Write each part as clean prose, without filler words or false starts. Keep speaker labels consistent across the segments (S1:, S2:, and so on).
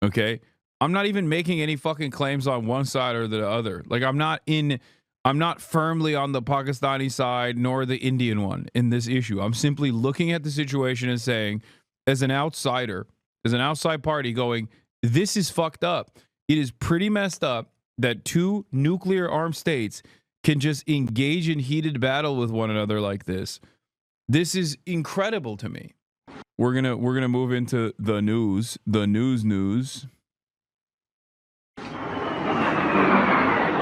S1: Okay? I'm not even making any fucking claims on one side or the other. Like, I'm not firmly on the Pakistani side nor the Indian one in this issue. I'm simply looking at the situation and saying, as an outsider, as an outside party going, this is fucked up. It is pretty messed up that two nuclear armed states can just engage in heated battle with one another like this. This is incredible to me. We're gonna move into the news. The news.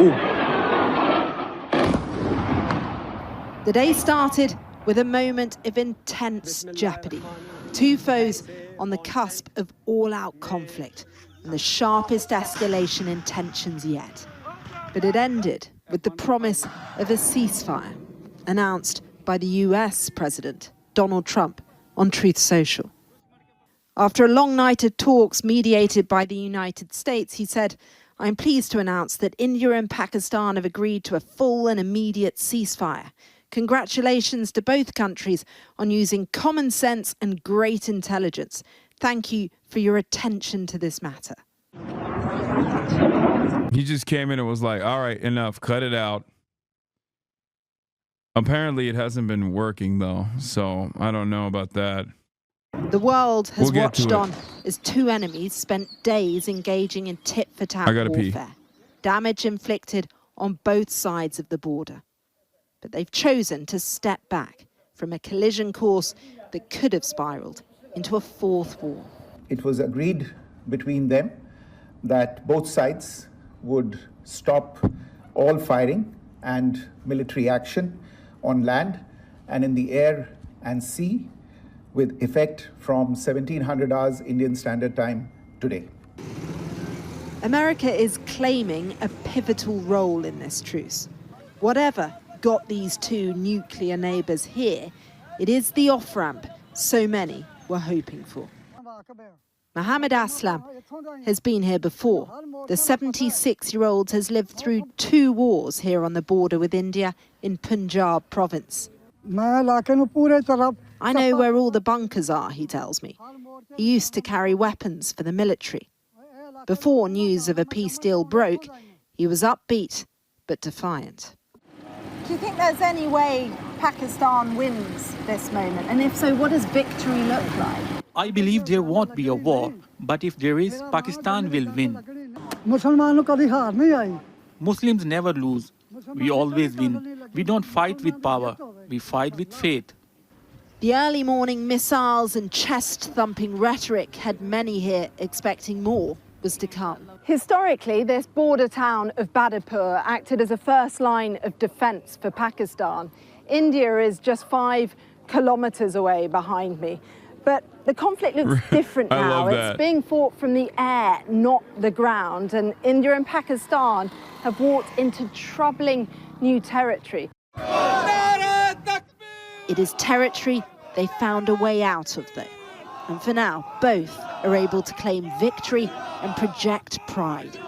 S2: Ooh.
S3: The day started with a moment of intense jeopardy. Two foes on the cusp of all-out conflict and the sharpest escalation in tensions yet. But it ended with the promise of a ceasefire announced by the US President Donald Trump on Truth Social. After a long night of talks mediated by the United States, he said, "I'm pleased to announce that India and Pakistan have agreed to a full and immediate ceasefire. Congratulations to both countries on using common sense and great intelligence. Thank you for your attention to this matter."
S1: He just came in and was like, all right, enough, cut it out. Apparently it hasn't been working though, so I don't know about that.
S3: The world has watched on as two enemies spent days engaging in tit-for-tat warfare. Damage inflicted on both sides of the border. But they've chosen to step back from a collision course that could have spiraled into a fourth war.
S4: It was agreed between them that both sides would stop all firing and military action on land and in the air and sea with effect from 1700 hours Indian Standard Time today.
S3: America is claiming a pivotal role in this truce. Whatever got these two nuclear neighbours here, it is the off-ramp so many were hoping for. Mohammed Aslam has been here before. The 76-year-old has lived through two wars here on the border with India in Punjab province. I know where all the bunkers are, he tells me. He used to carry weapons for the military. Before news of a peace deal broke, he was upbeat but defiant.
S5: Do you think there's any way Pakistan wins this moment? And if so, what does victory look like?
S2: I believe there won't be a war, but if there is, Pakistan will win. Muslims never lose. We always win. We don't fight with power. We fight with faith.
S3: The early morning missiles and chest-thumping rhetoric had many here expecting more was to come.
S5: Historically, this border town of Badipur acted as a first line of defense for Pakistan. India is just 5 kilometers away behind me. But the conflict looks different now. It's being fought from the air, not the ground. And India and Pakistan have walked into troubling new territory.
S3: It is territory they found a way out of, though. And for now, both are able to claim victory and project pride.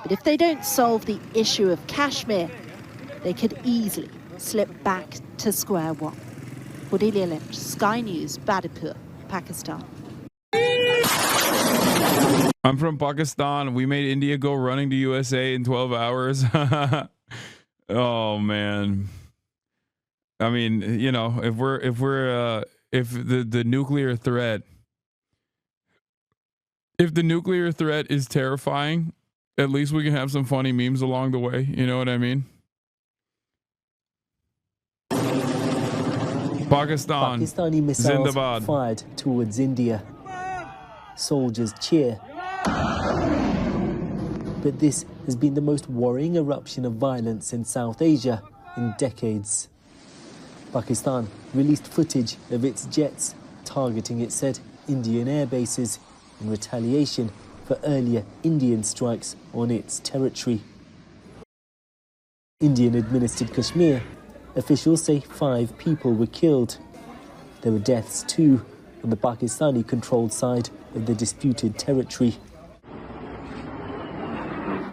S3: But if they don't solve the issue of Kashmir, they could easily slip back to square one. Cordelia Lynch, Sky News, Badipur, Pakistan.
S1: I'm from Pakistan. We made India go running to USA in 12 hours. Oh man. I mean, you know, if the nuclear threat, if the nuclear threat is terrifying, at least we can have some funny memes along the way. You know what I mean?
S6: Pakistani missiles fired towards India. Soldiers cheer. But this has been the most worrying eruption of violence in South Asia in decades. Pakistan released footage of its jets targeting, it said, Indian air bases in retaliation for earlier Indian strikes on its territory. Indian-administered Kashmir, officials say 5 people were killed. There were deaths too on the Pakistani-controlled side of the disputed territory.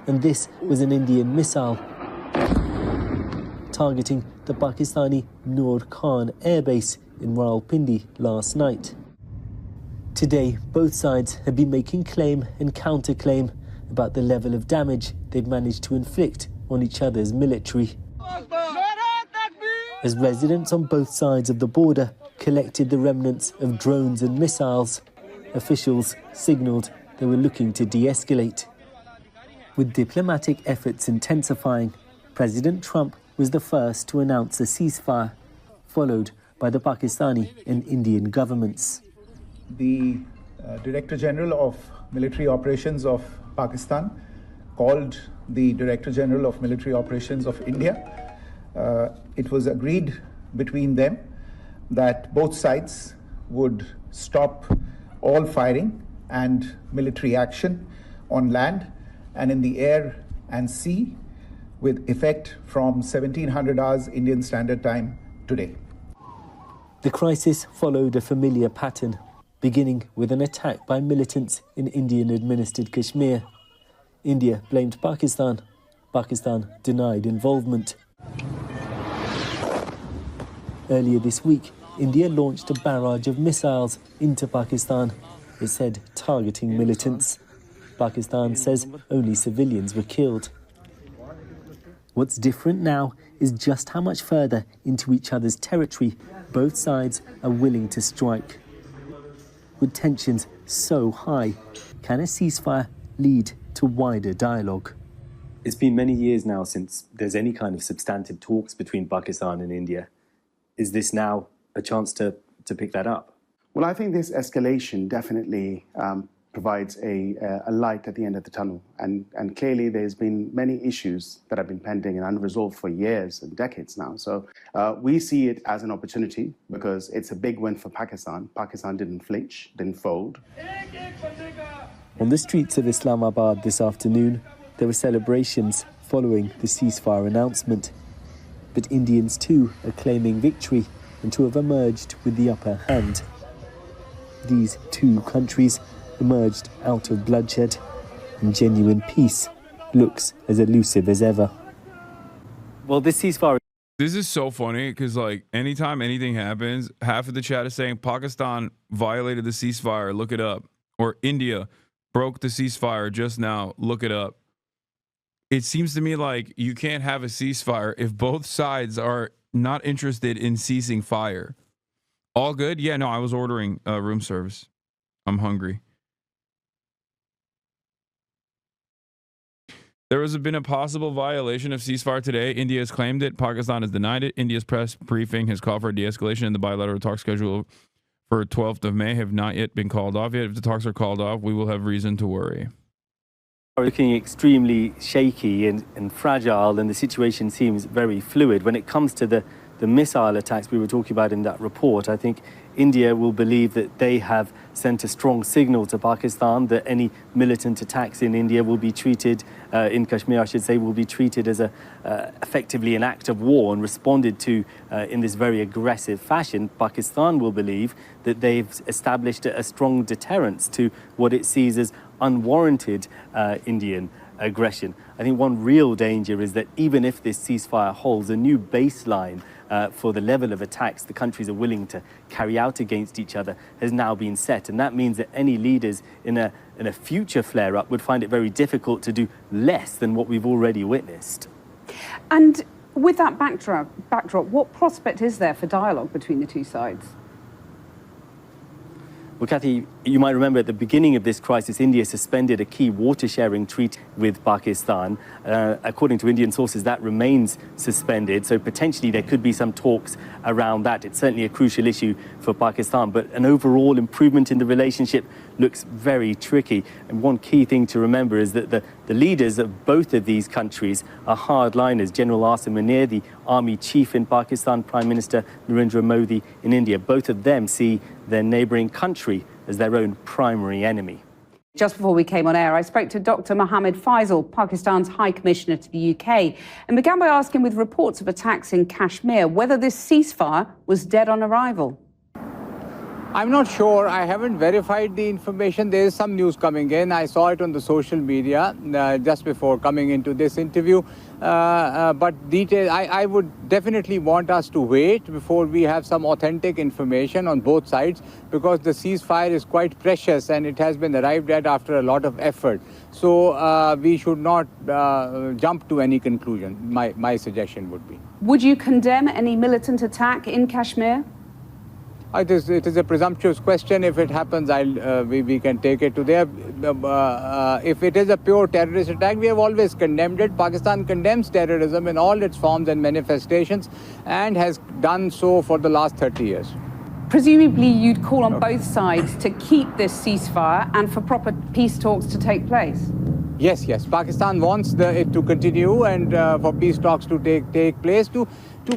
S6: And this was an Indian missile targeting the Pakistani Noor Khan airbase in Rawalpindi last night. Today, both sides have been making claim and counterclaim about the level of damage they've managed to inflict on each other's military. As residents on both sides of the border collected the remnants of drones and missiles, officials signalled they were looking to de-escalate. With diplomatic efforts intensifying, President Trump was the first to announce a ceasefire, followed by the Pakistani and Indian governments.
S4: The Director General of Military Operations of Pakistan called the Director General of Military Operations of India. It was agreed between them that both sides would stop all firing and military action on land and in the air and sea with effect from 1700 hours Indian Standard Time today.
S6: The crisis followed a familiar pattern, beginning with an attack by militants in Indian-administered Kashmir. India blamed Pakistan. Pakistan denied involvement. Earlier this week, India launched a barrage of missiles into Pakistan, it said targeting militants. Pakistan says only civilians were killed. What's different now is just how much further into each other's territory both sides are willing to strike. With tensions so high, can a ceasefire lead to wider dialogue? It's been many years now since there's any kind of substantive talks between Pakistan and India. Is this now a chance to pick that up?
S7: Well, I think this escalation definitely provides a light at the end of the tunnel. And clearly there's been many issues that have been pending and unresolved for years and decades now. So we see it as an opportunity because it's a big win for Pakistan. Pakistan didn't flinch, didn't fold.
S6: On the streets of Islamabad this afternoon, there were celebrations following the ceasefire announcement. But Indians too are claiming victory and to have emerged with the upper hand. These two countries emerged out of bloodshed, and genuine peace looks as elusive as ever. Well, this ceasefire...
S1: This is so funny because, like, anytime anything happens, half of the chat is saying Pakistan violated the ceasefire, look it up. Or India broke the ceasefire just now, look it up. It seems to me like you can't have a ceasefire if both sides are not interested in ceasing fire. All good? Yeah, no, I was ordering room service. I'm hungry. There has been a possible violation of ceasefire today. India has claimed it. Pakistan has denied it. India's press briefing has called for a de-escalation, and the bilateral talks scheduled for 12th of May have not yet been called off yet. If the talks are called off, we will have reason to worry.
S6: Looking extremely shaky and fragile, and the situation seems very fluid. When it comes to the missile attacks we were talking about in that report, I think India will believe that they have sent a strong signal to Pakistan that any militant attacks in India will be treated, in Kashmir I should say, will be treated as effectively an act of war and responded to in this very aggressive fashion. Pakistan will believe that they've established a strong deterrence to what it sees as unwarranted Indian aggression. I think one real danger is that even if this ceasefire holds, a new baseline for the level of attacks the countries are willing to carry out against each other has now been set. And that means that any leaders in a future flare-up would find it very difficult to do less than what we've already witnessed.
S8: And with that backdrop, what prospect is there for dialogue between the two sides?
S6: Well, Kathy, you might remember at the beginning of this crisis, India suspended a key water-sharing treaty with Pakistan. According to Indian sources, that remains suspended, so potentially there could be some talks around that. It's certainly a crucial issue for Pakistan, but an overall improvement in the relationship looks very tricky. And one key thing to remember is that the leaders of both of these countries are hardliners. General Asim Munir, the army chief in Pakistan, Prime Minister Narendra Modi in India, both of them see their neighbouring country as their own primary enemy.
S8: Just before we came on air, I spoke to Dr. Mohammed Faisal, Pakistan's High Commissioner to the UK, and began by asking, with reports of attacks in Kashmir, whether this ceasefire was dead on arrival.
S9: I'm not sure. I haven't verified the information. There is some news coming in. I saw it on the social media just before coming into this interview. But detail, I would definitely want us to wait before we have some authentic information on both sides, because the ceasefire is quite precious and it has been arrived at after a lot of effort. So we should not jump to any conclusion, my suggestion would be.
S8: Would you condemn any militant attack in Kashmir?
S9: It is a presumptuous question. If it happens, we can take it to there. If it is a pure terrorist attack, we have always condemned it. Pakistan condemns terrorism in all its forms and manifestations, and has done so for the last 30 years.
S8: Presumably you'd call on both sides to keep this ceasefire and for proper peace talks to take place.
S9: Yes. Pakistan wants it to continue and for peace talks to take place, to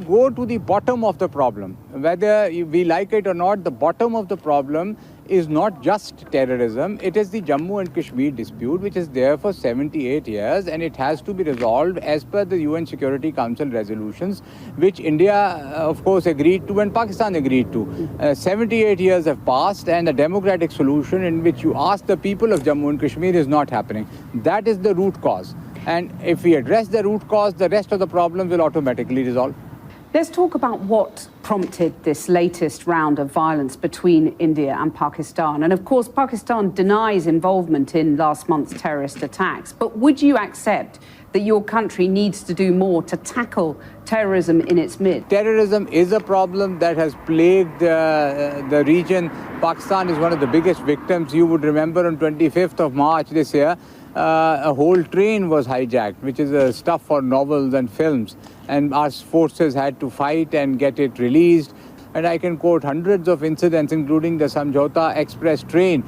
S9: go to the bottom of the problem. Whether we like it or not, the bottom of the problem is not just terrorism. It is the Jammu and Kashmir dispute, which is there for 78 years, and it has to be resolved as per the UN Security Council resolutions, which India, of course, agreed to and Pakistan agreed to. 78 years have passed, and a democratic solution in which you ask the people of Jammu and Kashmir is not happening. That is the root cause. And if we address the root cause, the rest of the problems will automatically resolve.
S8: Let's talk about what prompted this latest round of violence between India and Pakistan. And of course, Pakistan denies involvement in last month's terrorist attacks. But would you accept that your country needs to do more to tackle terrorism in its midst?
S9: Terrorism is a problem that has plagued the region. Pakistan is one of the biggest victims. You would remember on 25th of March this year, a whole train was hijacked, which is stuff for novels and films. And our forces had to fight and get it released. And I can quote hundreds of incidents, including the Samjhauta Express train,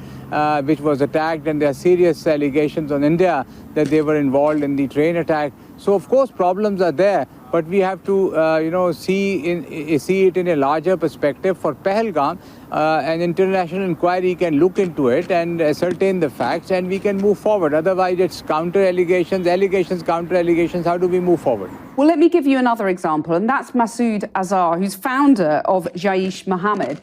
S9: which was attacked, and there are serious allegations on India that they were involved in the train attack. So, of course, problems are there, but we have to, see it in a larger perspective. For Pahalgam, an international inquiry can look into it and ascertain the facts, and we can move forward. Otherwise, it's counter-allegations, counter-allegations. How do we move forward?
S8: Well, let me give you another example, and that's Masood Azhar, who's founder of Jaish-e-Mohammed.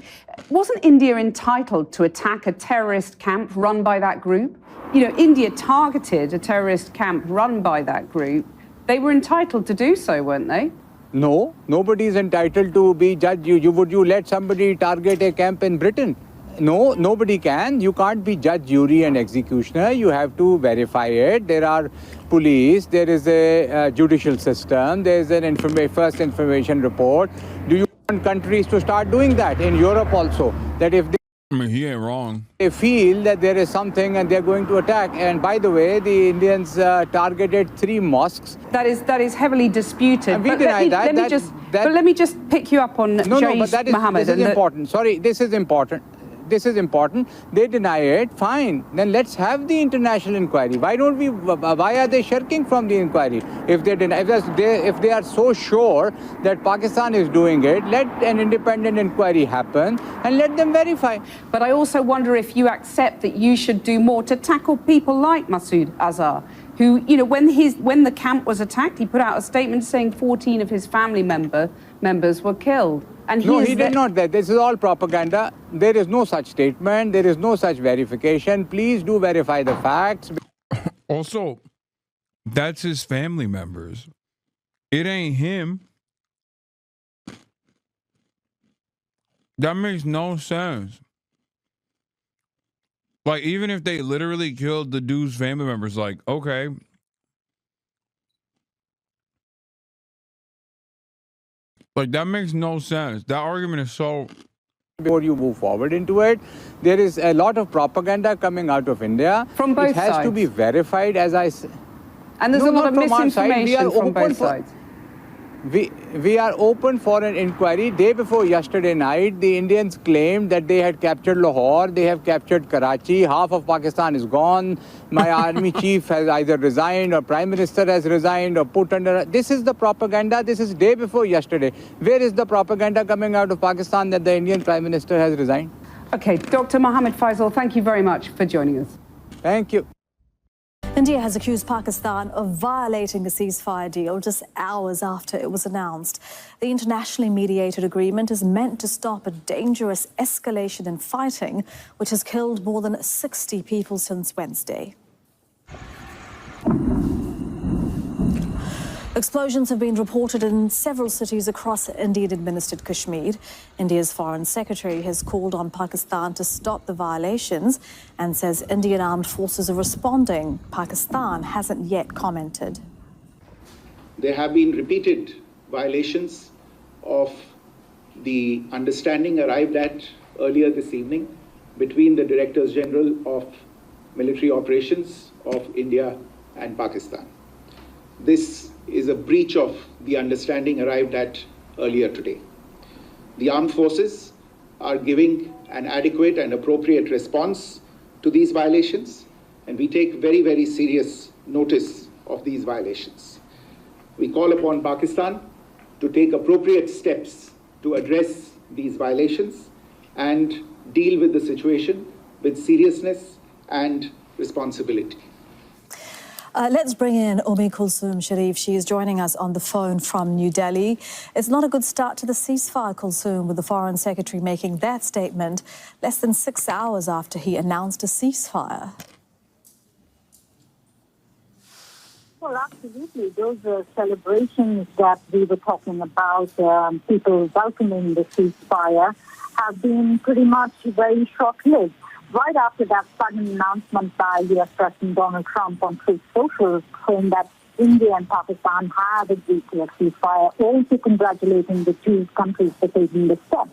S8: Wasn't India entitled to attack a terrorist camp run by that group? You know, India targeted a terrorist camp run by that group. They were entitled to do so, weren't they?
S9: No, nobody is entitled to be judged. Would you let somebody target a camp in Britain? No, nobody can. You can't be judge, jury and executioner. You have to verify it. There are police, there is a judicial system, there is an first information report. Do you want countries to start doing that? In Europe also, that if
S1: he ain't wrong.
S9: They feel that there is something and they're going to attack. And by the way, the Indians targeted 3 mosques.
S8: That is heavily disputed.
S9: And we deny that.
S8: But let me just pick you up on Jaish-e-Mohammed.
S9: This is important. Sorry, this is important. They deny it. Fine. Then let's have the international inquiry. Why are they shirking from the inquiry? If they are so sure that Pakistan is doing it, let an independent inquiry happen and let them verify.
S8: But I also wonder if you accept that you should do more to tackle people like Masood Azhar, who, you know, when the camp was attacked, he put out a statement saying 14 of his family members were killed. And
S9: no, he did not. This is all propaganda. There is no such statement. There is no such verification. Please do verify the facts.
S1: Also, that's his family members. It ain't him. That makes no sense. Like, even if they literally killed the dude's family members, like, okay. Like, that makes no sense. That argument is so...
S9: Before you move forward into it, there is a lot of propaganda coming out of India.
S8: From both sides.
S9: It has to be verified, as I said.
S8: And there's a lot of misinformation from both sides.
S9: We are open for an inquiry. Day before yesterday night, the Indians claimed that they had captured Lahore, they have captured Karachi, half of Pakistan is gone. My army chief has either resigned or Prime Minister has resigned or put under... This is the propaganda. This is day before yesterday. Where is the propaganda coming out of Pakistan that the Indian Prime Minister has resigned?
S8: Okay, Dr. Mohammed Faisal, thank you very much for joining us.
S9: Thank you.
S10: India has accused Pakistan of violating a ceasefire deal just hours after it was announced. The internationally mediated agreement is meant to stop a dangerous escalation in fighting, which has killed more than 60 people since Wednesday. Explosions have been reported in several cities across Indian-administered Kashmir. India's Foreign Secretary has called on Pakistan to stop the violations and says Indian armed forces are responding. Pakistan hasn't yet commented.
S4: There have been repeated violations of the understanding arrived at earlier this evening between the Directors General of Military Operations of India and Pakistan. This is a breach of the understanding arrived at earlier today. The armed forces are giving an adequate and appropriate response to these violations, and we take very, very serious notice of these violations. We call upon Pakistan to take appropriate steps to address these violations and deal with the situation with seriousness and responsibility.
S10: Let's bring in Kulsoom Sharif. She is joining us on the phone from New Delhi. It's not a good start to the ceasefire, Kulsoom, with the Foreign Secretary making that statement less than 6 hours after he announced a ceasefire.
S11: Well, absolutely. Those celebrations that we were talking about, people welcoming the ceasefire, have been pretty much very short-lived. Right after that sudden announcement by U.S. President Donald Trump on Truth Social, saying that India and Pakistan have agreed to a ceasefire, also congratulating the two countries for taking the step.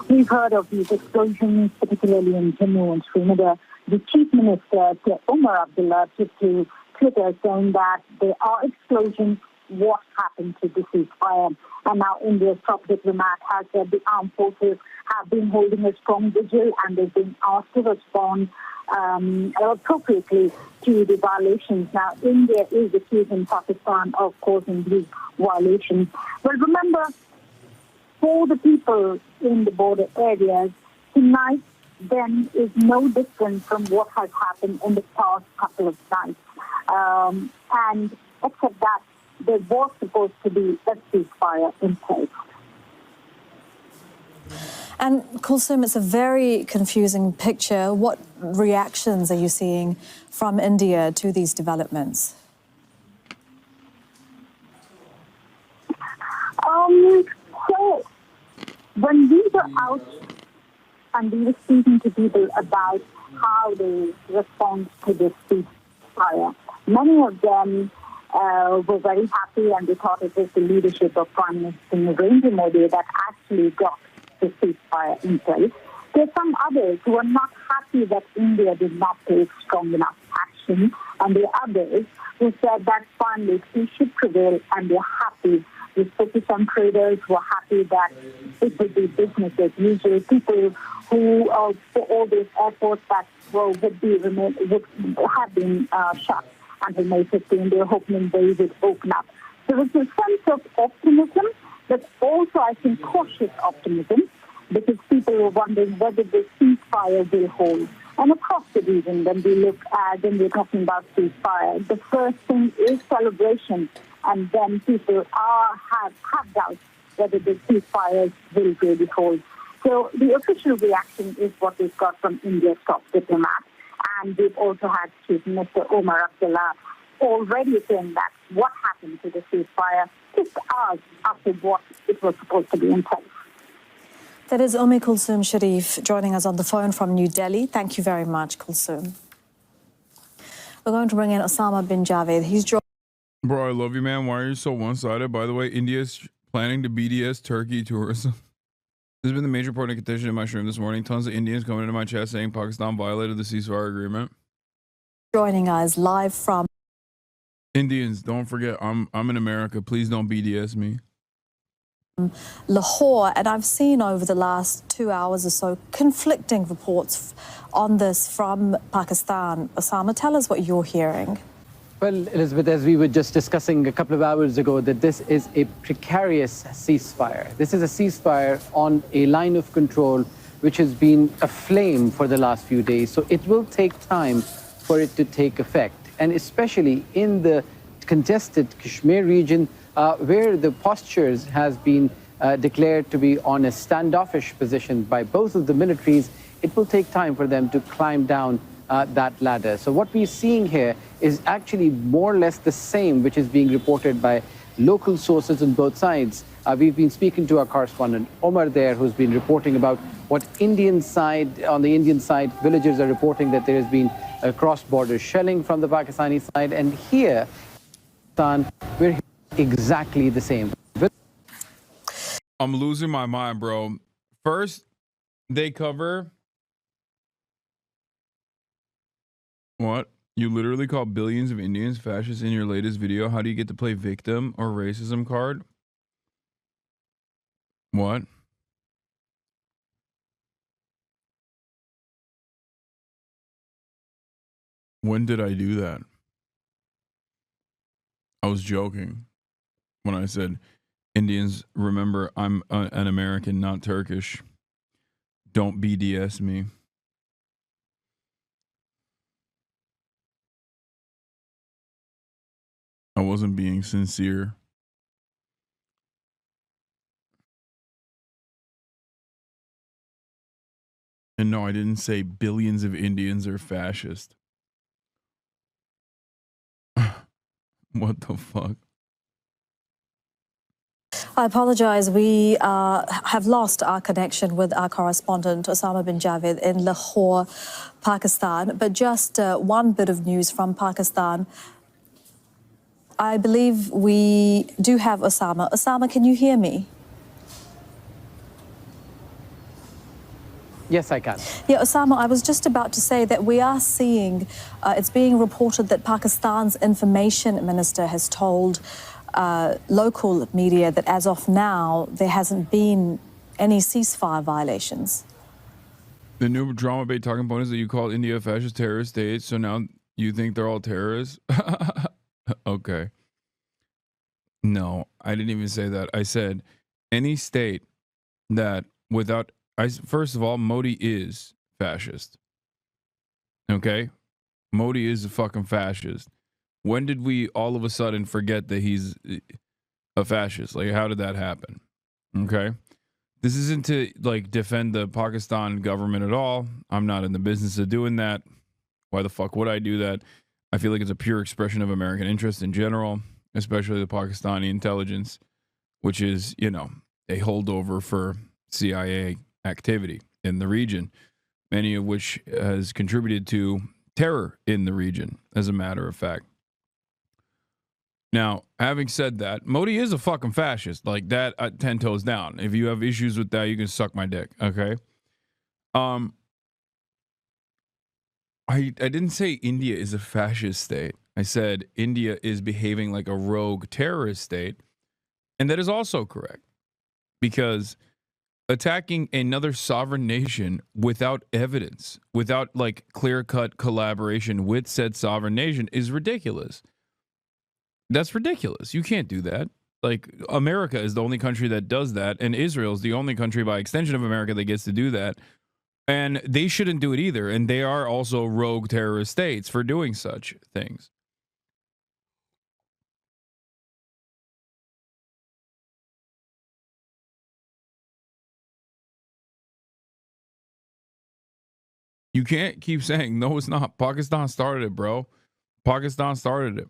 S11: We've heard of these explosions, particularly in Jammu and Srinagar. The Chief Minister, Omar Abdullah, took to Twitter saying that there are explosions. What happened to the ceasefire? And now India's top diplomat has said the armed forces have been holding a strong vigil and they've been asked to respond appropriately to the violations. Now, India is accusing Pakistan of causing these violations. But remember, for the people in the border areas, tonight then is no different from what has happened in the past couple of nights. And except that there was supposed to be a ceasefire in place.
S10: And Kulsoom, it's a very confusing picture. What reactions are you seeing from India to these developments?
S11: So when we were out and we were speaking to people about how they respond to this ceasefire, many of them were very happy and they thought it was the leadership of Prime Minister Narendra Modi that actually got the ceasefire in place. There are some others who are not happy that India did not take strong enough action, and there are others who said that finally peace should prevail and they're happy. We spoke to some traders who are happy that it would be business as usual. People who, for all these airports that would have been shut until May 15, they're hoping they would open up. So there's a sense of optimism, but also, I think, cautious optimism, because people are wondering whether the ceasefire will hold. And across the region, when we're talking about ceasefire, the first thing is celebration, and then people have doubts whether the ceasefire will really hold. So the official reaction is what we've got from India's top diplomat. And we've also had Chief Minister Omar Abdullah already saying that what happened to the ceasefire 6 hours after what it was supposed to be in place.
S10: That is Kulsoom Sharif joining us on the phone from New Delhi. Thank you very much, Kulsoom. We're going to bring in Osama bin Javed. He's joined.
S1: Bro, I love you, man. Why are you so one-sided? By the way, India's planning to BDS Turkey tourism. This has been the major point of contention in my stream this morning. Tons of Indians coming into my chat saying Pakistan violated the ceasefire agreement.
S10: Joining us live from
S1: Indians, don't forget, I'm in America. Please don't BDS me.
S10: Lahore, and I've seen over the last 2 hours or so conflicting reports on this from Pakistan. Osama, tell us what you're hearing.
S12: Well, Elizabeth, as we were just discussing a couple of hours ago, that this is a precarious ceasefire. This is a ceasefire on a line of control which has been aflame for the last few days. So it will take time for it to take effect. and especially in the contested Kashmir region, where the postures has been declared to be on a standoffish position by both of the militaries. It will take time for them to climb down that ladder. So what we're seeing here is actually more or less the same, which is being reported by local sources on both sides. We've been speaking to our correspondent Omar there, who's been reporting about what on the Indian side, villagers are reporting that there has been cross-border shelling from the Pakistani side. And here, we're hearing exactly the same.
S1: I'm losing my mind, bro. First, they cover... What? You literally call billions of Indians fascists in your latest video. How do you get to play victim or racism card? What? When did I do that? I was joking when I said, Indians, remember, I'm an American, not Turkish. Don't BDS me. I wasn't being sincere. And no, I didn't say billions of Indians are fascist. What the fuck?
S10: I apologize. We have lost our connection with our correspondent, Osama bin Javed, in Lahore, Pakistan. But just one bit of news from Pakistan. I believe we do have Osama. Osama, can you hear me?
S12: Yes, I can.
S10: Yeah, Osama, I was just about to say that we are seeing, it's being reported that Pakistan's information minister has told local media that as of now, there hasn't been any ceasefire violations.
S1: The new drama bait talking point is that you call India a fascist terrorist state, so now you think they're all terrorists? Okay. No, I didn't even say that. I said any state that without... first of all, Modi is fascist. Okay? Modi is a fucking fascist. When did we all of a sudden forget that he's a fascist? Like, how did that happen? Okay? This isn't to, like, defend the Pakistan government at all. I'm not in the business of doing that. Why the fuck would I do that? I feel like it's a pure expression of American interest in general, especially the Pakistani intelligence, which is, you know, a holdover for CIA activity in the region, many of which has contributed to terror in the region, as a matter of fact. Now, having said that, Modi is a fucking fascist. Like that, 10 toes down. If you have issues with that, you can suck my dick, okay? I didn't say India is a fascist state. I said India is behaving like a rogue terrorist state, and that is also correct, because attacking another sovereign nation without evidence, without like clear-cut collaboration with said sovereign nation is ridiculous. That's ridiculous. You can't do that. Like, America is the only country that does that, and Israel is the only country by extension of America that gets to do that. And they shouldn't do it either. And they are also rogue terrorist states for doing such things. You can't keep saying, no, it's not. Pakistan started it, bro. Pakistan started it.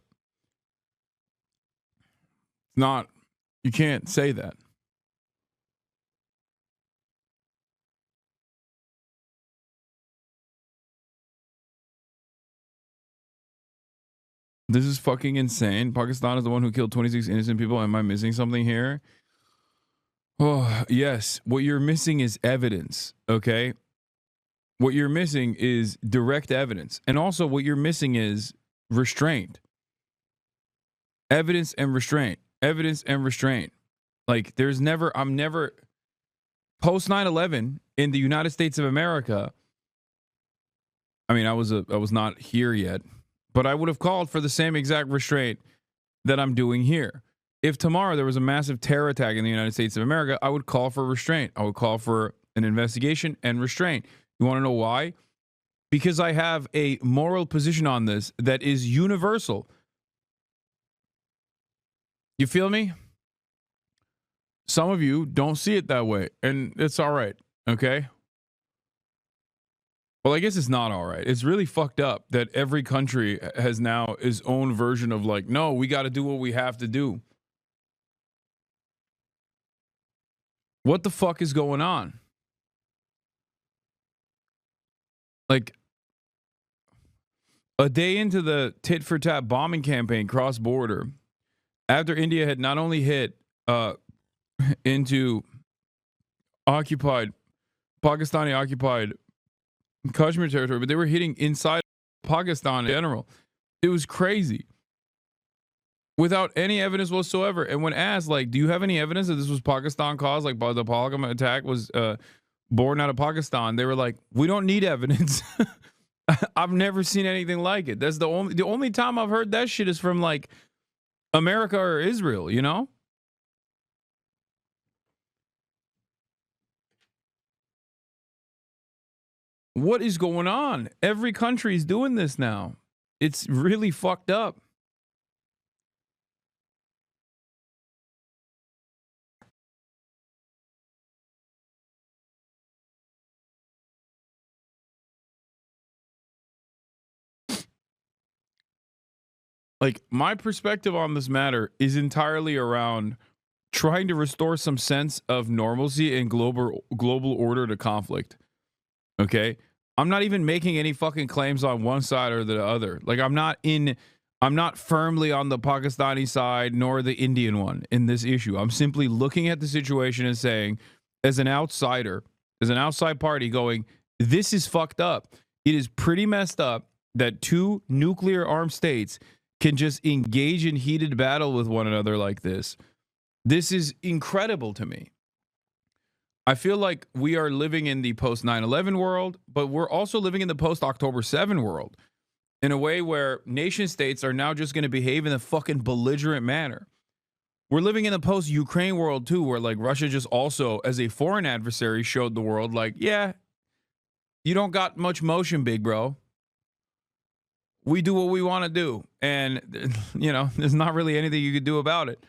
S1: It's not. You can't say that. This is fucking insane. Pakistan is the one who killed 26 innocent people. Am I missing something here? Oh, yes. What you're missing is evidence, okay? What you're missing is direct evidence. And also what you're missing is restraint. Evidence and restraint. Evidence and restraint. Like, there's never, I'm never, post 9/11 in the United States of America, I mean, I was not here yet, but I would have called for the same exact restraint that I'm doing here. If tomorrow there was a massive terror attack in the United States of America, I would call for restraint. I would call for an investigation and restraint. You want to know why? because I have a moral position on this that is universal. You feel me? Some of you don't see it that way, and it's all right, okay? Well, I guess it's not all right. It's really fucked up that every country has now its own version of like, no, we got to do what we have to do. What the fuck is going on? Like, a day into the tit-for-tat bombing campaign cross-border, after India had not only hit into Pakistani-occupied Kashmir territory, but they were hitting inside Pakistan in general. It was crazy. Without any evidence whatsoever. And when asked, like, do you have any evidence that this was Pakistan caused, like the Pahalgam attack was born out of Pakistan, they were like, we don't need evidence. I've never seen anything like it. That's the only time I've heard that shit is from like America or Israel, you know? What is going on? Every country is doing this now. It's really fucked up. Like, my perspective on this matter is entirely around trying to restore some sense of normalcy and global order to conflict. Okay? I'm not even making any fucking claims on one side or the other. Like, I'm not firmly on the Pakistani side nor the Indian one in this issue. I'm simply looking at the situation and saying, as an outsider, as an outside party going, this is fucked up. It is pretty messed up that two nuclear armed states can just engage in heated battle with one another like this. This is incredible to me. I feel like we are living in the post 9/11 world, but we're also living in the post October 7 world in a way where nation states are now just going to behave in a fucking belligerent manner. We're living in the post Ukraine world too, where like Russia just also as a foreign adversary showed the world like, yeah, you don't got much motion, big bro. We do what we want to do. And, you know, there's not really anything you could do about it.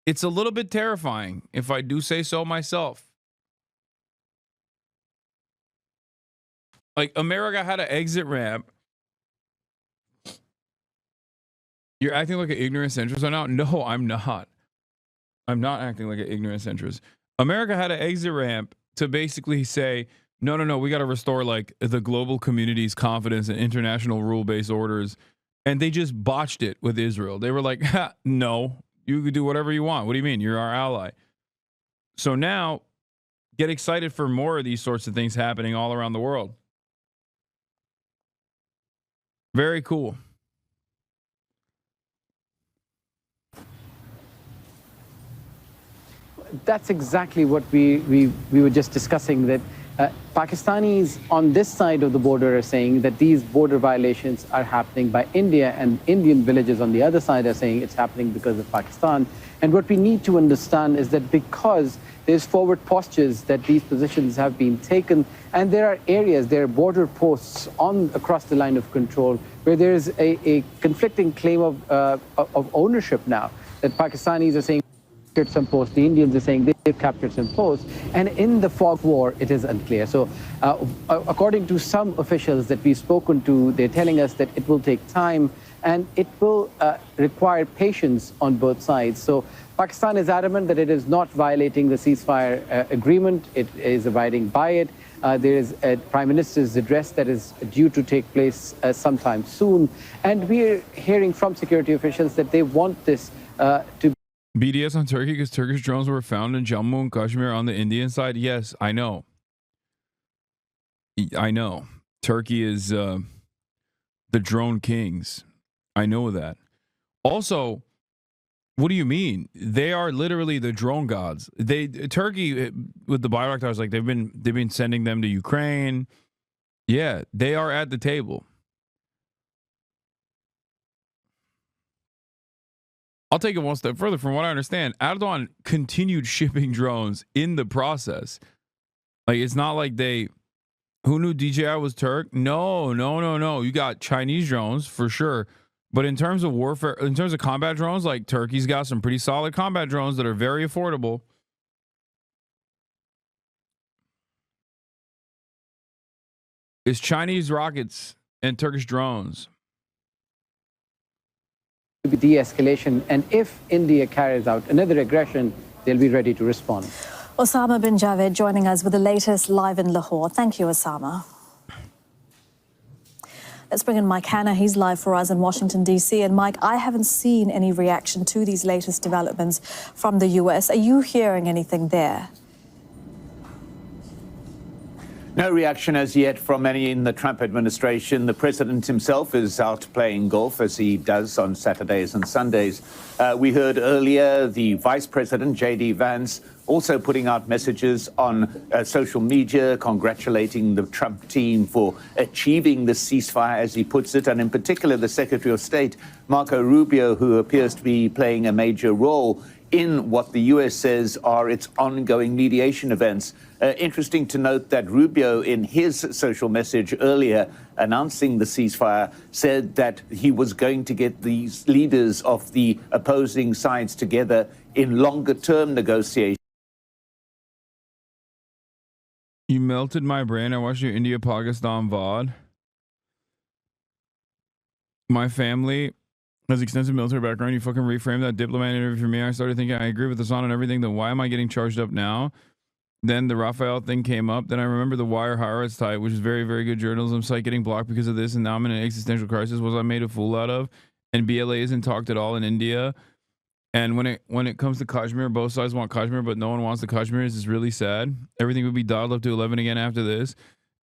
S1: It's a little bit terrifying, if I do say so myself. Like, America had an exit ramp. You're acting like an ignorant centrist right now? No, I'm not. I'm not acting like an ignorant centrist. America had an exit ramp to basically say, no, we got to restore like the global community's confidence in international rule-based orders. And they just botched it with Israel. They were like, no, you could do whatever you want. What do you mean? You're our ally. So now get excited for more of these sorts of things happening all around the world. Very cool.
S12: That's exactly what we were just discussing, that Pakistanis on this side of the border are saying that these border violations are happening by India, and Indian villages on the other side are saying it's happening because of Pakistan. And what we need to understand is that because there's forward postures that these positions have been taken, and there are areas, there are border posts across the line of control where there's a conflicting claim of ownership now, that Pakistanis are saying captured some posts, the Indians are saying they've captured some posts, and in the fog of war, it is unclear. So according to some officials that we've spoken to, they're telling us that it will take time and it will require patience on both sides. So Pakistan is adamant that it is not violating the ceasefire agreement. It is abiding by it. There is a Prime Minister's address that is due to take place sometime soon. And we're hearing from security officials that they want this to
S1: BDS on Turkey because Turkish drones were found in Jammu and Kashmir on the Indian side. Yes, I know. Turkey is the drone kings. I know that. Also, what do you mean? They are literally the drone gods. Turkey with the Bayraktars, like they've been sending them to Ukraine. Yeah, they are at the table. I'll take it one step further. From what I understand, Erdogan continued shipping drones in the process. Like, it's not like they Who knew DJI was Turk? No. You got Chinese drones for sure. But in terms of warfare, in terms of combat drones, like Turkey's got some pretty solid combat drones that are very affordable. It's Chinese rockets and Turkish drones.
S12: De-escalation, and if India carries out another aggression, they'll be ready to respond.
S10: Osama bin Javed joining us with the latest live in Lahore. Thank you, Osama. Let's bring in Mike Hanna. He's live for us in Washington, D.C. And Mike, I haven't seen any reaction to these latest developments from the U.S. Are you hearing anything there?
S13: No reaction as yet from any in the Trump administration. The president himself is out playing golf, as he does on Saturdays and Sundays. We heard earlier the vice president, J.D. Vance, also putting out messages on social media, congratulating the Trump team for achieving the ceasefire, as he puts it, and in particular the Secretary of State, Marco Rubio, who appears to be playing a major role in what the U.S. says are its ongoing mediation events. Interesting to note that Rubio, in his social message earlier announcing the ceasefire, said that he was going to get these leaders of the opposing sides together in longer-term negotiations.
S1: You melted my brain. I watched your India-Pakistan VOD. My family has extensive military background. You fucking reframed that diplomat interview for me. I started thinking I agree with Hasan on everything. Then why am I getting charged up now? Then the Raphael thing came up. Then I remember the Wire Haaretz type, which is very, very good journalism site, getting blocked because of this. And now I'm in an existential crisis. Was I made a fool out of? And BLA isn't talked at all in India. And when it comes to Kashmir, both sides want Kashmir, but no one wants the Kashmir. It's really sad. Everything would be dialed up to 11 again after this.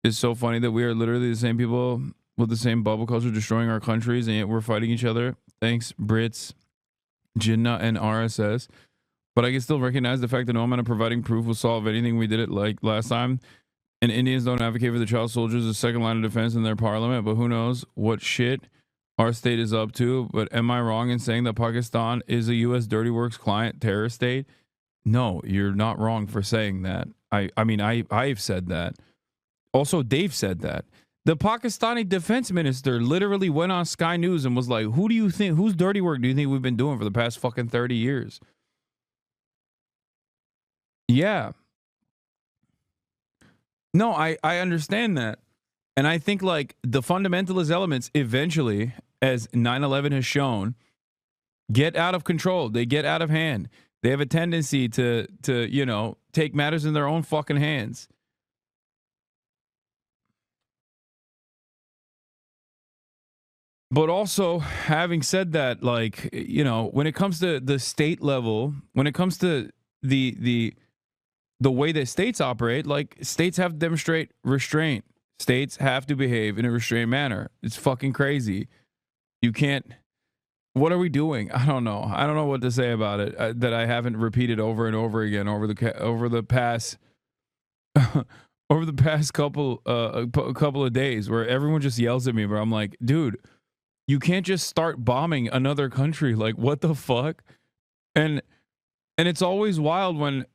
S1: It's so funny that we are literally the same people with the same bubble culture destroying our countries, and yet we're fighting each other. Thanks, Brits, Jinnah, and RSS. But I can still recognize the fact that no amount of providing proof will solve anything. We did it like last time. And Indians don't advocate for the child soldiers as second line of defense in their parliament, but who knows what shit our state is up to. But am I wrong in saying that Pakistan is a U.S. Dirty Works client terrorist state? No, you're not wrong for saying that. I've said that. Also, Dave said that. The Pakistani defense minister literally went on Sky News and was like, who do you think, whose dirty work do you think we've been doing for the past fucking 30 years? Yeah. No, I understand that. And I think like the fundamentalist elements eventually, as 9/11 has shown, get out of control. They get out of hand. They have a tendency to take matters in their own fucking hands. But also, having said that, like, when it comes to the state level, when it comes to the way that states operate, like, states have to demonstrate restraint. States have to behave in a restrained manner. It's fucking crazy. You can't. What are we doing? I don't know. I don't know what to say about it that I haven't repeated over and over again over the past over the past couple of days, where everyone just yells at me, where I'm like, dude, you can't just start bombing another country. Like, what the fuck? And it's always wild when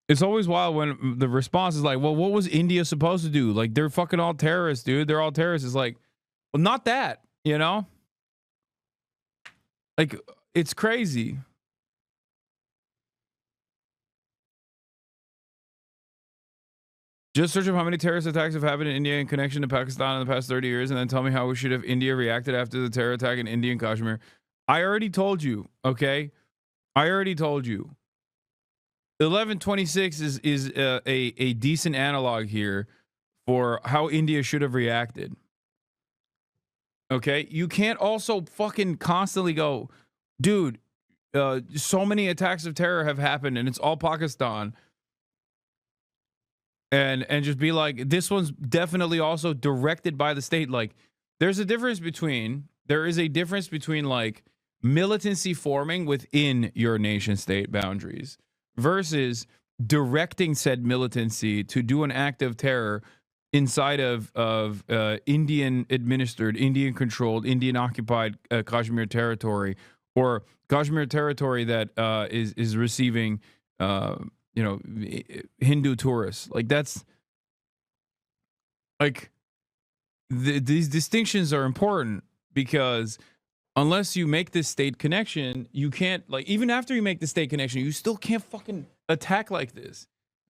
S1: the response is like, well, what was India supposed to do? Like, they're fucking all terrorists, dude. They're all terrorists. It's like, well, not that, Like, it's crazy. Just search up how many terrorist attacks have happened in India in connection to Pakistan in the past 30 years, and then tell me how we should have India reacted after the terror attack in India and Kashmir. I already told you, okay? I already told you. 11/26 is a decent analog here for how India should have reacted. Okay? You can't also fucking constantly go, dude, so many attacks of terror have happened, and it's all Pakistan. And just be like, this one's definitely also directed by the state. Like, there is a difference between like militancy forming within your nation state boundaries versus directing said militancy to do an act of terror inside of Indian administered, Indian controlled, Indian occupied Kashmir territory, or Kashmir territory that is receiving Hindu tourists. Like, that's like these distinctions are important because unless you make this state connection, you can't, like, even after you make the state connection, you still can't fucking attack like this.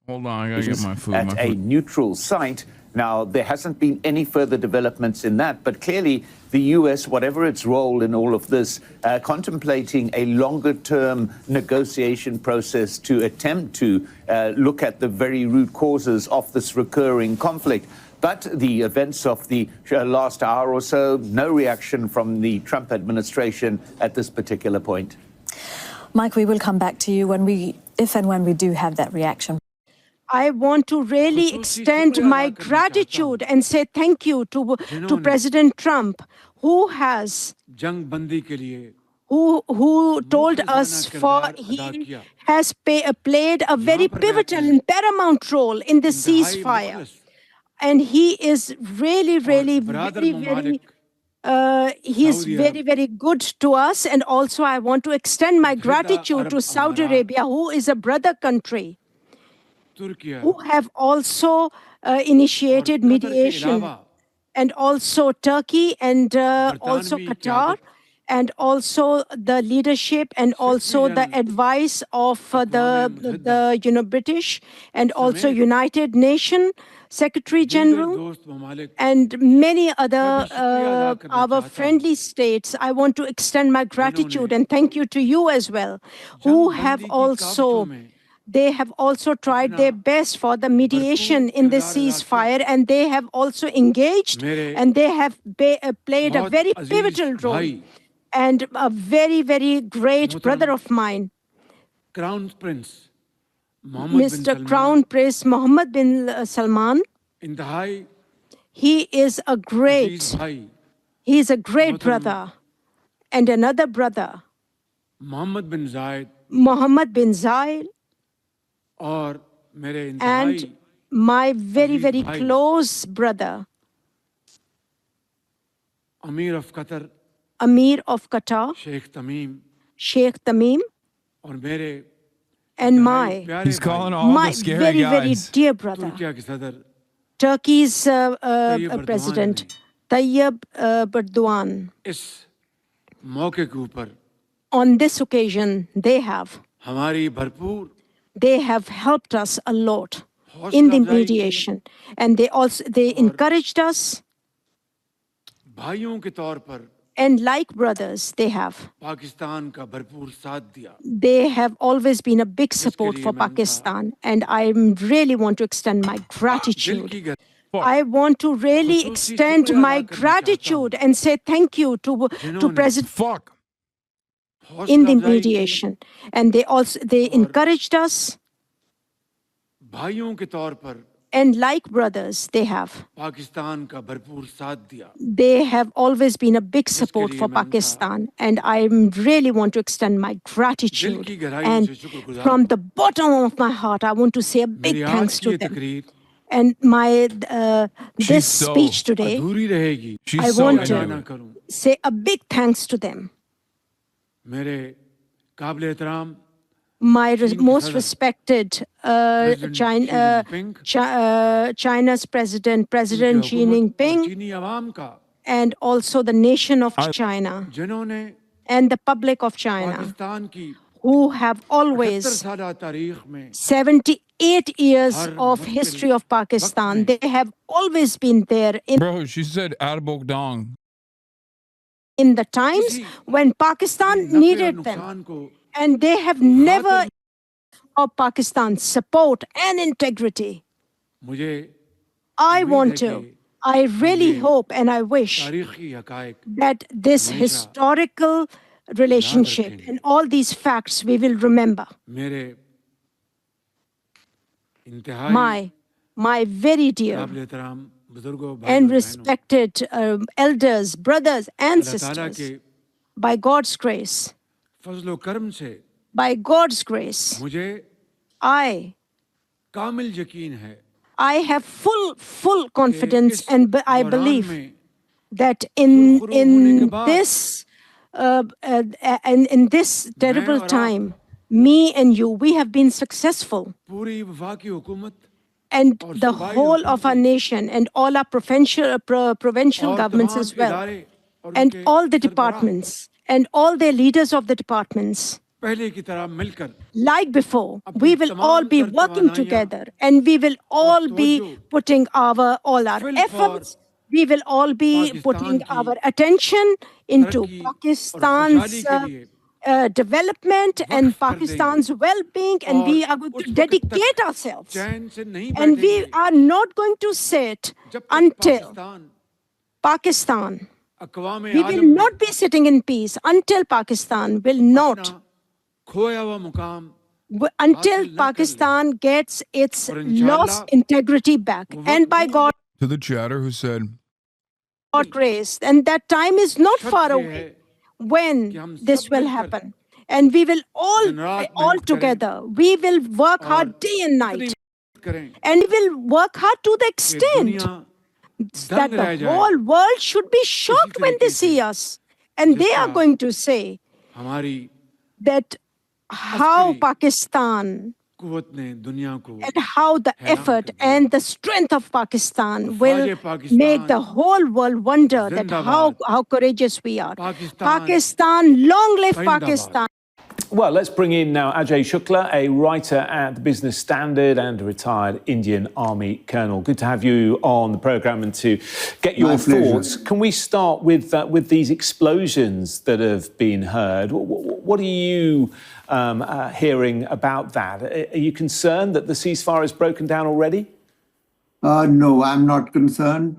S1: Hold on, I gotta get my food.
S13: At a neutral site. Now, there hasn't been any further developments in that, but clearly the US, whatever its role in all of this, contemplating a longer-term negotiation process to attempt to look at the very root causes of this recurring conflict. But the events of the last hour or so, no reaction from the Trump administration at this particular point.
S10: Mike, we will come back to you if and when we do have that reaction.
S3: I want to really extend my gratitude and say thank you to President Trump, who told us he has played a very pivotal and paramount role in the ceasefire. And he is really, very, very, he's very, very good to us. And also I want to extend my gratitude to Saudi Arabia, who is a brother country, who have also initiated mediation, and also Turkey, and also Qatar, and also the leadership, and also the advice of the British, and also United Nations Secretary General, and many other our friendly states. I want to extend my gratitude and thank you to you as well, who have also. They have also tried their best for the mediation in the ceasefire, and they have also engaged, and they have played a very pivotal role. And a very, very great brother of mine, Mr. Crown Prince Mohammed bin Salman, he is a great brother. And another brother, Mohammed bin Zayed, and my very, very close brother, Amir of Qatar, Sheikh Tamim, and
S1: he's calling all the scary
S3: very,
S1: guys.
S3: very dear brother, Turkey's President Tayyip Erdogan. On this occasion, they have helped us a lot in the mediation, and they encouraged us, and like brothers, they have always been a big support for Pakistan, and I really want to extend my gratitude. I want to really extend my gratitude and say thank you to President in the mediation, and they encouraged us, and like brothers, they have always been a big support for Pakistan, and I really want to extend my gratitude, and from the bottom of my heart, I want to say a big thanks to them. And this speech today, I want to say a big thanks to them. My most respected China's President Xi Jinping, and also the nation of China and the public of China, who have always 78 years of history of Pakistan. They have always been there
S1: Bro, she said Arbok Dong.
S3: In the times when Pakistan needed them. And they have never of Pakistan's support and integrity. I really hope and I wish that this historical relationship and all these facts we will remember. My very dear and respected elders, brothers and sisters, by God's grace, I have full confidence, and I believe that in this terrible time, me and you, we have been successful. and the whole of our nation and all our provincial governments as well, and all the departments and all the leaders of the departments, like before, we will all be working together and we will all be putting all our efforts, we will all be putting our attention into Pakistan's development and Pakistan's well-being, and we are going to dedicate ourselves. And we are not going to sit until Pakistan, we will not be sitting in peace until Pakistan will not, until Pakistan gets its lost integrity back. And by God,
S1: to the chatter who said,
S3: God grace, and that time is not far away when this will happen. And we will all together, we will work hard day and night. And we will work hard to the extent that the whole world should be shocked when they see us. And they are going to say that how Pakistan and how the effort and the strength of Pakistan will make the whole world wonder that how courageous we are. Pakistan, long live Pakistan.
S13: Well, let's bring in now Ajay Shukla, a writer at the Business Standard and a retired Indian Army colonel. Good to have you on the programme and to get your thoughts. Can we start with these explosions that have been heard? What are you hearing about that? Are you concerned that the ceasefire has broken down already?
S14: No, I'm not concerned.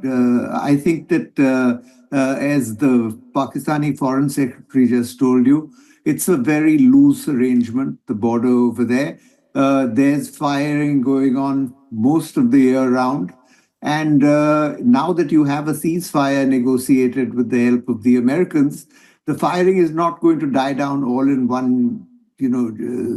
S14: I think that as the Pakistani Foreign Secretary just told you, it's a very loose arrangement, the border over there. There's firing going on most of the year round. And now that you have a ceasefire negotiated with the help of the Americans, the firing is not going to die down all in one,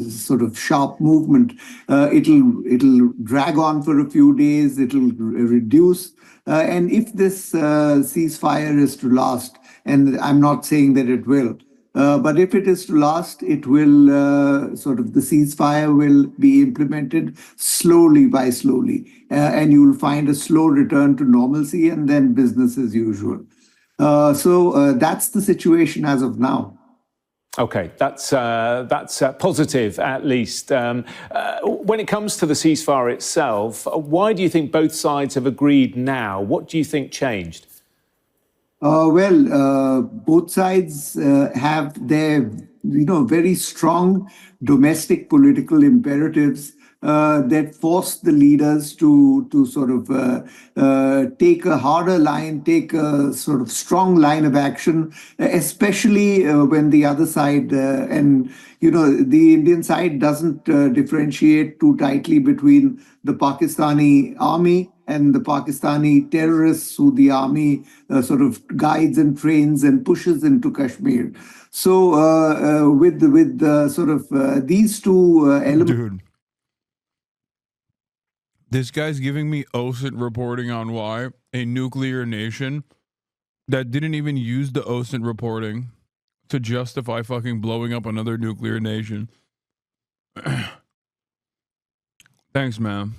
S14: sort of sharp movement. It'll drag on for a few days, it'll reduce. And if this ceasefire is to last, and I'm not saying that it will, but if it is to last, it will the ceasefire will be implemented slowly by slowly. And you will find a slow return to normalcy and then business as usual. So that's the situation as of now.
S13: Okay, that's positive at least. When it comes to the ceasefire itself, why do you think both sides have agreed now? What do you think changed?
S14: Both sides have their, very strong domestic political imperatives that force the leaders to sort of take a harder line, take a sort of strong line of action, especially when the other side the Indian side doesn't differentiate too tightly between the Pakistani army and the Pakistani terrorists who the army sort of guides and trains and pushes into Kashmir. So with these two elements.
S1: Dude, this guy's giving me OSINT reporting on why a nuclear nation that didn't even use the OSINT reporting to justify fucking blowing up another nuclear nation. Thanks, man.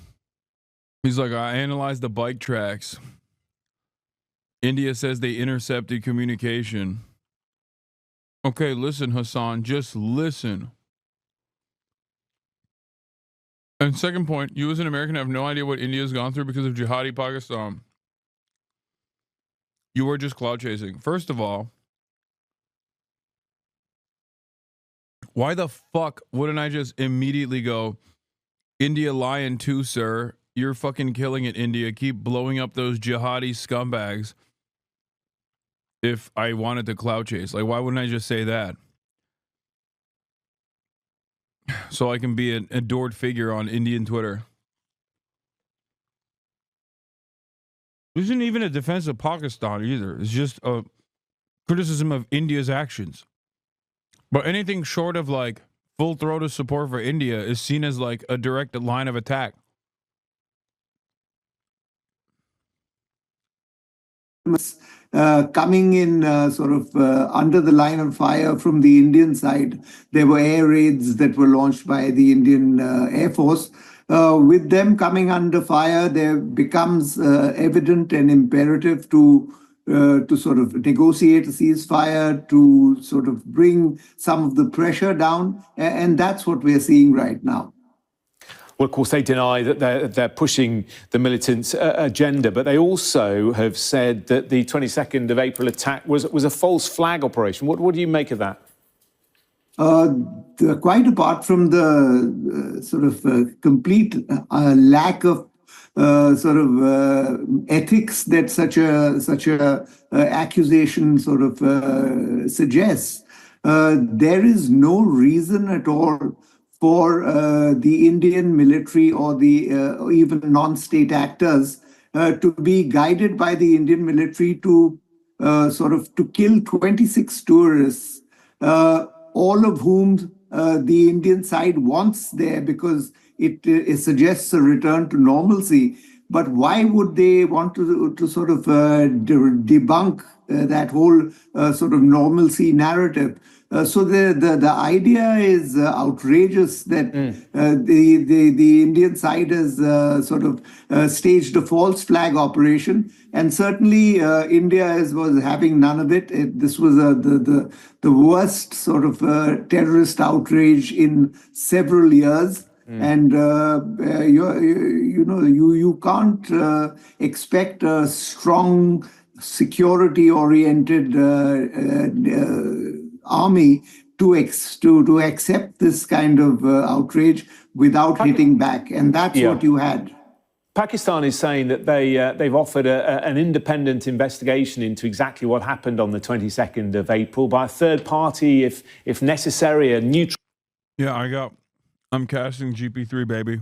S1: He's like, I analyzed the bike tracks. India says they intercepted communication. Okay, listen, Hasan, just listen. And second point, you as an American have no idea what India's gone through because of jihadi Pakistan. You are just cloud chasing. First of all, why the fuck wouldn't I just immediately go, India lying too, sir? You're fucking killing it, India. Keep blowing up those jihadi scumbags. If I wanted to cloud chase, like, why wouldn't I just say that? So I can be an adored figure on Indian Twitter. This isn't even a defense of Pakistan either. It's just a criticism of India's actions. But anything short of like full-throated support for India is seen as like a direct line of attack.
S14: Coming in under the line of fire from the Indian side. There were air raids that were launched by the Indian Air Force. with them coming under fire, there becomes evident and imperative to sort of negotiate a ceasefire, to sort of bring some of the pressure down, and that's what we're seeing right now.
S15: Well, of course, they deny that they're pushing the militant agenda, but they also have said that the 22nd of April attack was a false flag operation. What do you make of that?
S14: Quite apart from the sort of complete lack of ethics that such a accusation sort of suggests, there is no reason at all for the Indian military or the even non-state actors to be guided by the Indian military to to kill 26 tourists, all of whom the Indian side wants there because it suggests a return to normalcy. But why would they want to sort of debunk that whole sort of normalcy narrative? So the idea is outrageous that the Indian side has sort of staged a false flag operation, and certainly India was having none of it. This was the worst sort of terrorist outrage in several years. And you can't expect a strong security-oriented army to accept this kind of outrage without hitting back, and that's what you had.
S15: Pakistan is saying that they've offered an independent investigation into exactly what happened on the 22nd of April by a third party, if necessary, a neutral.
S1: Yeah, I'm casting GP3, baby.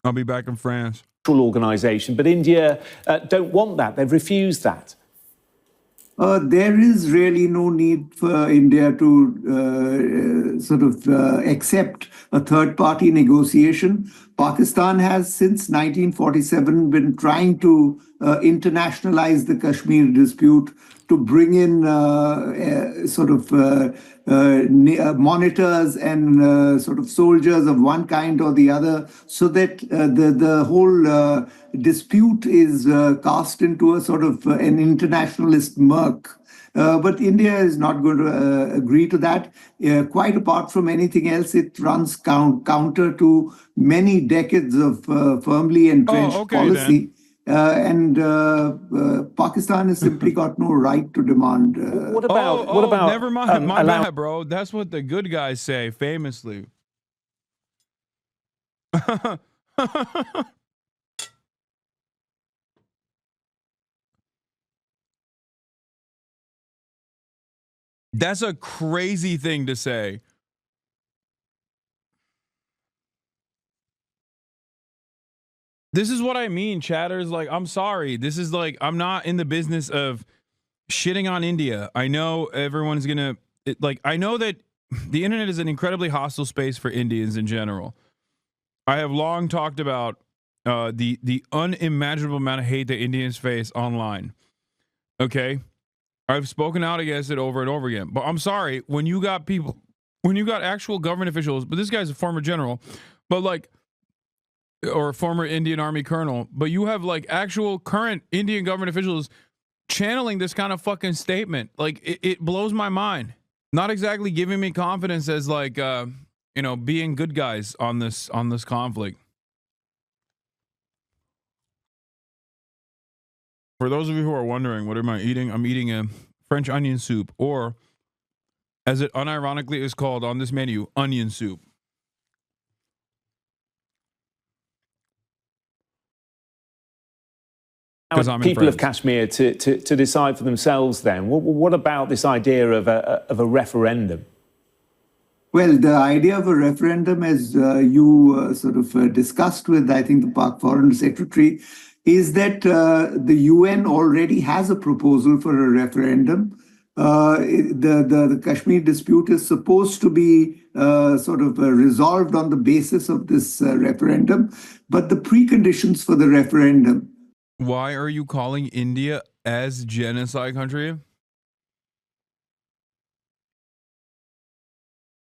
S1: I'll be back in France.
S15: Organisation, but India don't want that. They've refused that.
S14: There is really no need for India to accept a third-party negotiation. Pakistan has, since 1947, been trying to internationalize the Kashmir dispute, to bring in monitors and soldiers of one kind or the other, so that the whole dispute is cast into a sort of an internationalist murk. But India is not going to agree to that. Quite apart from anything else, it runs counter to many decades of firmly entrenched policy.
S1: Then.
S14: And Pakistan has simply got no right to demand.
S15: What about?
S1: Never mind. My bad, bro. That's what the good guys say, famously. That's a crazy thing to say. This is what I mean, chatters. Like, I'm sorry. This is like, I'm not in the business of shitting on India. I know everyone's gonna, I know that the internet is an incredibly hostile space for Indians in general. I have long talked about the unimaginable amount of hate that Indians face online. Okay? I've spoken out against it over and over again. But I'm sorry, when you got actual government officials, but this guy's a former general, but or a former Indian Army colonel, but you have actual current Indian government officials channeling this kind of fucking statement. It blows my mind. Not exactly giving me confidence as being good guys on this conflict. For those of you who are wondering, what am I eating? I'm eating a French onion soup, or as it unironically is called on this menu, onion soup.
S15: People of Kashmir to decide for themselves then. What about this idea of a referendum?
S14: Well, the idea of a referendum, as you discussed with, I think, the Pak Foreign Secretary, is that the UN already has a proposal for a referendum. The Kashmir dispute is supposed to be resolved on the basis of this referendum, but the preconditions for the referendum.
S1: Why are you calling India as genocide country?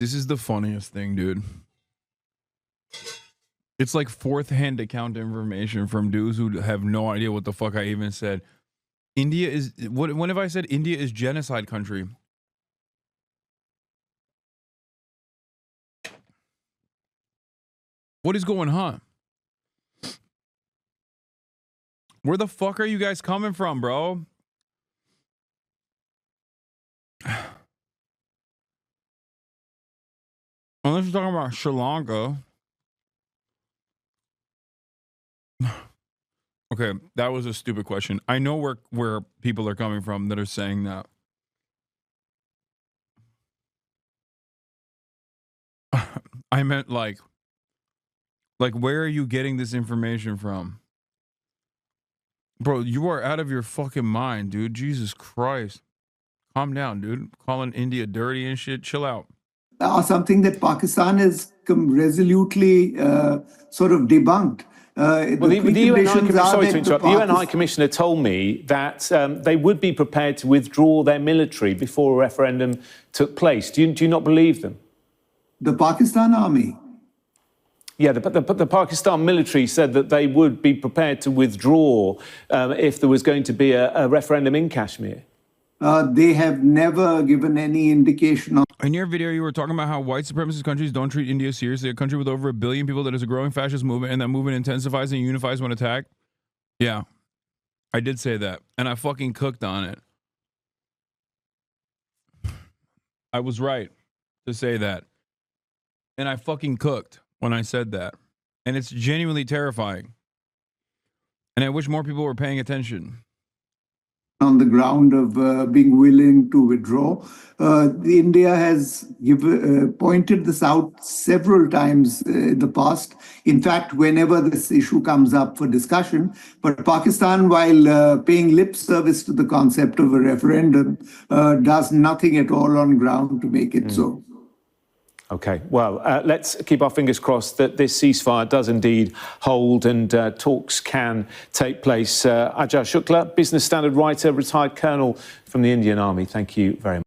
S1: This is the funniest thing, dude. It's like fourth-hand account information from dudes who have no idea what the fuck I even said. India is... When have I said India is genocide country? What is going on? Where the fuck are you guys coming from, bro? Unless you're talking about Sri Lanka. Okay, that was a stupid question. I know where people are coming from that are saying that. I meant like where are you getting this information from? Bro, you are out of your fucking mind, dude. Jesus Christ. Calm down, dude. Calling India dirty and shit. Chill out.
S14: Something that Pakistan has resolutely sort of debunked.
S15: Well, the UN High Commissioner told me that they would be prepared to withdraw their military before a referendum took place. Do you not believe them?
S14: The Pakistan army?
S15: Yeah, the Pakistan military said that they would be prepared to withdraw if there was going to be a referendum in Kashmir.
S14: They have never given any indication of...
S1: In your video, you were talking about how white supremacist countries don't treat India seriously, a country with over 1 billion people that is a growing fascist movement, and that movement intensifies and unifies when attacked. Yeah, I did say that, and I fucking cooked on it. I was right to say that. And I fucking cooked when I said that. And it's genuinely terrifying. And I wish more people were paying attention.
S14: On the ground of being willing to withdraw. India has pointed this out several times in the past. In fact, whenever this issue comes up for discussion, but Pakistan, while paying lip service to the concept of a referendum, does nothing at all on ground to make it so.
S15: Okay, well, let's keep our fingers crossed that this ceasefire does indeed hold and talks can take place. Ajay Shukla, Business Standard writer, retired colonel from the Indian Army. Thank you very much.